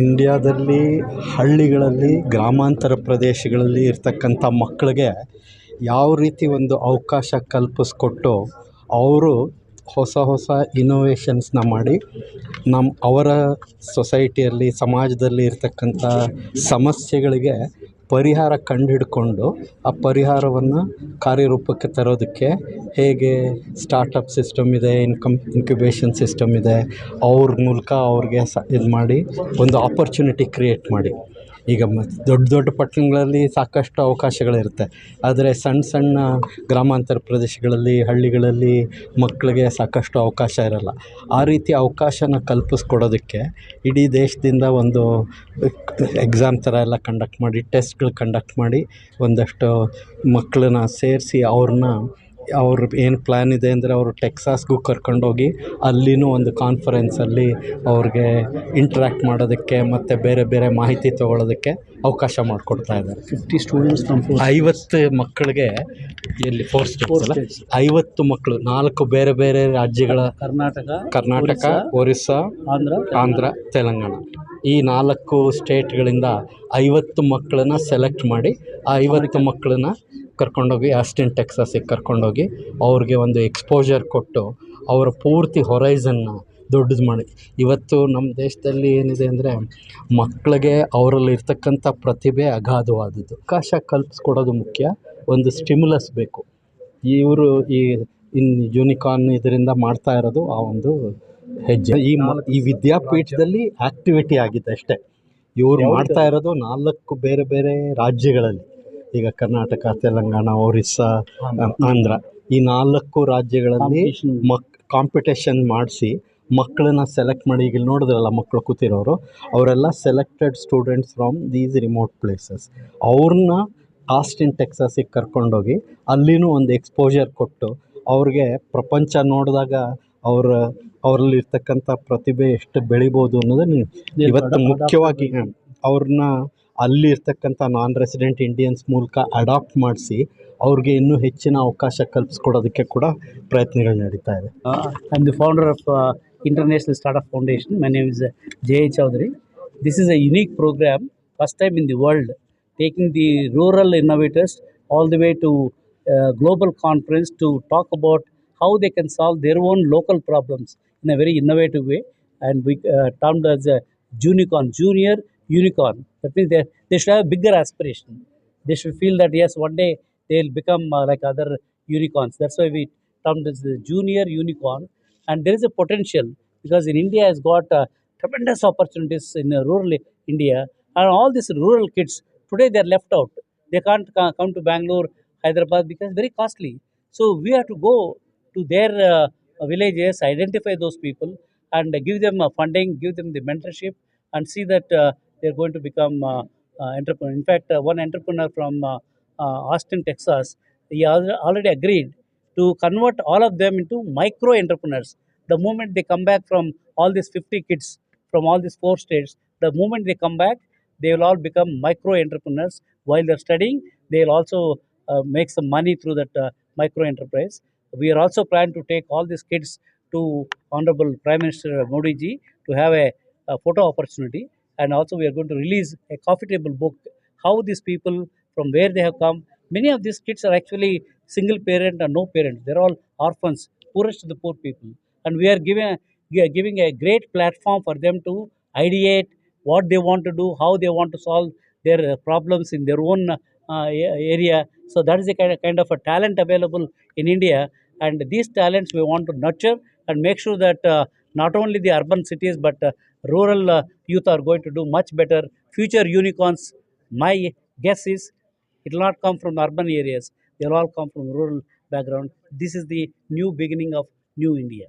ಇಂಡಿಯಾದಲ್ಲಿ ಹಳ್ಳಿಗಳಲ್ಲಿ ಗ್ರಾಮಾಂತರ ಪ್ರದೇಶಗಳಲ್ಲಿ ಇರ್ತಕ್ಕಂಥ ಮಕ್ಕಳಿಗೆ ಯಾವ ರೀತಿ ಒಂದು ಅವಕಾಶ ಕಲ್ಪಿಸ್ಕೊಟ್ಟು ಅವರು ಹೊಸ ಹೊಸ ಇನೋವೇಷನ್ಸ್ನ ಮಾಡಿ ಅವರ ಸೊಸೈಟಿಯಲ್ಲಿ ಸಮಾಜದಲ್ಲಿ ಇರ್ತಕ್ಕಂಥ ಸಮಸ್ಯೆಗಳಿಗೆ ಪರಿಹಾರ ಕಂಡುಹಿಡ್ಕೊಂಡು ಆ ಪರಿಹಾರವನ್ನು ಕಾರ್ಯರೂಪಕ್ಕೆ ತರೋದಕ್ಕೆ ಹೇಗೆ ಸ್ಟಾರ್ಟಪ್ ಸಿಸ್ಟಮ್ ಇದೆ, ಇನ್ಕ್ಯುಬೇಷನ್ ಸಿಸ್ಟಮ್ ಇದೆ, ಅವ್ರ ಮೂಲಕ ಅವ್ರಿಗೆ ಇದು ಮಾಡಿ ಒಂದು ಆಪರ್ಚುನಿಟಿ ಕ್ರಿಯೇಟ್ ಮಾಡಿ. ಈಗ ದೊಡ್ಡ ದೊಡ್ಡ ಪಟ್ಟಣಗಳಲ್ಲಿ ಸಾಕಷ್ಟು ಅವಕಾಶಗಳಿರುತ್ತೆ, ಆದರೆ ಸಣ್ಣ ಸಣ್ಣ ಗ್ರಾಮಾಂತರ ಪ್ರದೇಶಗಳಲ್ಲಿ ಹಳ್ಳಿಗಳಲ್ಲಿ ಮಕ್ಕಳಿಗೆ ಸಾಕಷ್ಟು ಅವಕಾಶ ಇರೋಲ್ಲ. ಆ ರೀತಿ ಅವಕಾಶನ ಕಲ್ಪಿಸ್ಕೊಡೋದಕ್ಕೆ ಇಡೀ ದೇಶದಿಂದ ಒಂದು ಎಕ್ಸಾಮ್ ಥರ ಎಲ್ಲ ಕಂಡಕ್ಟ್ ಮಾಡಿ, ಟೆಸ್ಟ್ಗಳು ಕಂಡಕ್ಟ್ ಮಾಡಿ ಒಂದಷ್ಟು ಮಕ್ಕಳನ್ನ ಸೇರಿಸಿ ಅವ್ರ ಏನು ಪ್ಲ್ಯಾನ್ ಇದೆ ಅಂದರೆ ಅವರು ಟೆಕ್ಸಾಸ್ಗೂ ಕರ್ಕೊಂಡೋಗಿ ಅಲ್ಲಿನೂ ಒಂದು ಕಾನ್ಫರೆನ್ಸಲ್ಲಿ ಅವ್ರಿಗೆ ಇಂಟ್ರ್ಯಾಕ್ಟ್ ಮಾಡೋದಕ್ಕೆ ಮತ್ತು ಬೇರೆ ಬೇರೆ ಮಾಹಿತಿ ತೊಗೊಳ್ಳೋದಕ್ಕೆ ಅವಕಾಶ ಮಾಡಿಕೊಡ್ತಾ ಇದ್ದಾರೆ. 50 ಸ್ಟೂಡೆಂಟ್ಸ್ 50 ಮಕ್ಕಳಿಗೆ ಎಲ್ಲಿ 4 ಸ್ಟೇಟ್ಸ್ 50 ಮಕ್ಕಳು 4 ಬೇರೆ ಬೇರೆ ರಾಜ್ಯಗಳ ಕರ್ನಾಟಕ, ಒರಿಸ್ಸಾ, ಆಂಧ್ರ, ತೆಲಂಗಾಣ ಈ 4 ಸ್ಟೇಟ್ಗಳಿಂದ 50 ಮಕ್ಕಳನ್ನ ಸೆಲೆಕ್ಟ್ ಮಾಡಿ ಆ 50 ಮಕ್ಕಳನ್ನ ಕರ್ಕೊಂಡೋಗಿ ಆಸ್ಟಿನ್ ಟೆಕ್ಸಾಸಿಗೆ ಕರ್ಕೊಂಡೋಗಿ ಅವ್ರಿಗೆ ಒಂದು ಎಕ್ಸ್ಪೋಜರ್ ಕೊಟ್ಟು ಅವರ ಪೂರ್ತಿ ಹೊರೈಸನ್ನ ದೊಡ್ಡದು ಮಾಡಿ. ಇವತ್ತು ನಮ್ಮ ದೇಶದಲ್ಲಿ ಏನಿದೆ ಅಂದರೆ ಮಕ್ಕಳಿಗೆ ಅವರಲ್ಲಿ ಇರ್ತಕ್ಕಂಥ ಪ್ರತಿಭೆ ಅಗಾಧವಾದದ್ದು. ಅವಕಾಶ ಕಲ್ಪಿಸ್ಕೊಡೋದು ಮುಖ್ಯ, ಒಂದು ಸ್ಟಿಮ್ಯುಲಸ್ ಬೇಕು. ಇವರು ಯೂನಿಕಾರ್ನ್ ಇದರಿಂದ ಮಾಡ್ತಾ ಇರೋದು ಆ ಒಂದು ಹೆಜ್ಜೆ. ಈ ವಿದ್ಯಾಪೀಠದಲ್ಲಿ ಆ್ಯಕ್ಟಿವಿಟಿ ಆಗಿದೆ ಅಷ್ಟೇ. ಇವರು ಮಾಡ್ತಾ ಇರೋದು 4 ಬೇರೆ ಬೇರೆ ರಾಜ್ಯಗಳಲ್ಲಿ, ಈಗ ಕರ್ನಾಟಕ, ತೆಲಂಗಾಣ, ಒರಿಸ್ಸಾ, ಆಂಧ್ರ ಈ 4 ರಾಜ್ಯಗಳಲ್ಲಿ ಕಾಂಪಿಟೇಷನ್ ಮಾಡಿಸಿ ಮಕ್ಕಳನ್ನ ಸೆಲೆಕ್ಟ್ ಮಾಡಿ. ಈಗ ನೋಡಿದ್ರಲ್ಲ ಮಕ್ಕಳು ಕೂತಿರೋರು, ಅವರೆಲ್ಲ selected students from these remote places. ಅವ್ರನ್ನ ಆಸ್ಟಿನ್ ಟೆಕ್ಸಾಸಿಗೆ ಕರ್ಕೊಂಡೋಗಿ ಅಲ್ಲಿನೂ ಒಂದು ಎಕ್ಸ್ಪೋಜರ್ ಕೊಟ್ಟು ಅವ್ರಿಗೆ ಪ್ರಪಂಚ ನೋಡಿದಾಗ ಅವರಲ್ಲಿರ್ತಕ್ಕಂಥ ಪ್ರತಿಭೆ ಎಷ್ಟು ಬೆಳಿಬೋದು ಅನ್ನೋದನ್ನು ಇವತ್ತು ಮುಖ್ಯವಾಗಿ ಅವ್ರನ್ನ ಅಲ್ಲಿರ್ತಕ್ಕಂಥ ನಾನ್ ರೆಸಿಡೆಂಟ್ ಇಂಡಿಯನ್ಸ್ ಮೂಲಕ ಅಡಾಪ್ಟ್ ಮಾಡಿಸಿ ಅವ್ರಿಗೆ ಇನ್ನೂ ಹೆಚ್ಚಿನ ಅವಕಾಶ ಕಲ್ಪಿಸ್ಕೊಡೋದಕ್ಕೆ ಕೂಡ ಪ್ರಯತ್ನಗಳು ನಡೀತಾ ಇದೆ. I am the founder of International Startup Foundation. My name is J.A. Chowdhury. This is a unique program, first time in the world, taking the rural innovators all the way to global conference to talk about how they can solve their own local problems in a very innovative way. And we termed as a junior unicorn. That means they should have a bigger aspiration. They should feel that yes, one day they'll become like other unicorns. That's why we termed as the junior unicorn. And there is a potential, because in India has got tremendous opportunities in rural India, and all these rural kids today they are left out. They can't come to Bangalore, Hyderabad, because it's very costly. So we have to go to their villages, identify those people, and give them funding, give them the mentorship, and see that they are going to become entrepreneurs. In fact, one entrepreneur from Austin, Texas, he already agreed to convert all of them into micro entrepreneurs. The moment they come back from all these 50 kids from all these 4 states, the moment they come back, they will all become micro entrepreneurs. While they're studying, they will also make some money through that micro enterprise. We are also planning to take all these kids to Honorable Prime Minister Modi ji to have a photo opportunity, and also we are going to release a coffee table book, how these people, from where they have come. Many of these kids are actually single parent and no parents. They're all orphans, poorest of the poor people. And we are giving a great platform for them to ideate what they want to do, how they want to solve their problems in their own area. So that is a kind of a talent available in India. And these talents we want to nurture and make sure that not only the urban cities, but rural youth are going to do much better. Future unicorns, my guess is, it will not come from urban areas. They will all come from rural background. This is the new beginning of New India.